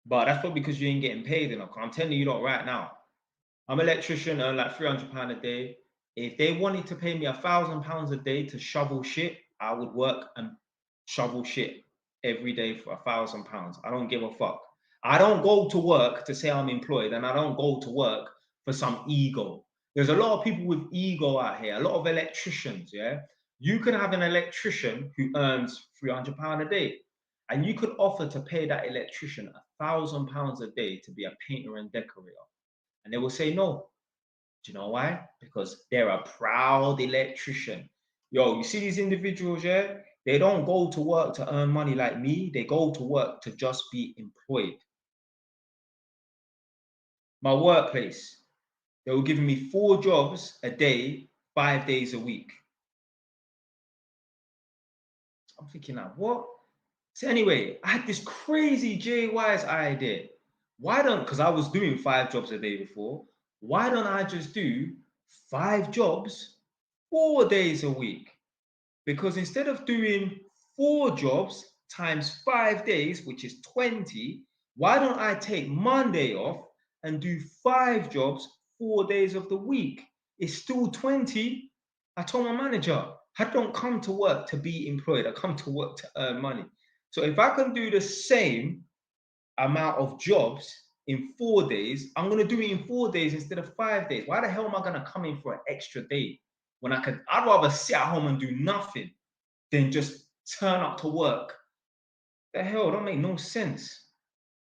But that's probably because you ain't getting paid enough. I'm telling you lot right now. I'm an electrician, earn like £300 a day. If they wanted to pay me £1,000 a day to shovel shit, I would work and shovel shit every day for £1,000. I don't give a fuck. I don't go to work to say I'm employed, and I don't go to work for some ego. There's a lot of people with ego out here, a lot of electricians, yeah? You could have an electrician who earns £300 a day, and you could offer to pay that electrician £1,000 a day to be a painter and decorator. And they will say no. Do you know why? Because they're a proud electrician. Yo, you see these individuals, yeah? They don't go to work to earn money like me. They go to work to just be employed. My workplace, they were giving me 4 jobs a day, 5 days a week. I'm thinking like, what? So anyway, I had this crazy JY's idea. Why don't, because I was doing 5 jobs a day before, why don't I just do 5 jobs, 4 days a week? Because instead of doing 4 jobs times 5 days, which is 20, why don't I take Monday off and do 5 jobs, 4 days of the week? It's still 20. I told my manager, I don't come to work to be employed. I come to work to earn money. So if I can do the same amount of jobs in 4 days, I'm going to do it in 4 days instead of 5 days. Why the hell am I going to come in for an extra day when I'd rather sit at home and do nothing than just turn up to work? The hell, don't make no sense.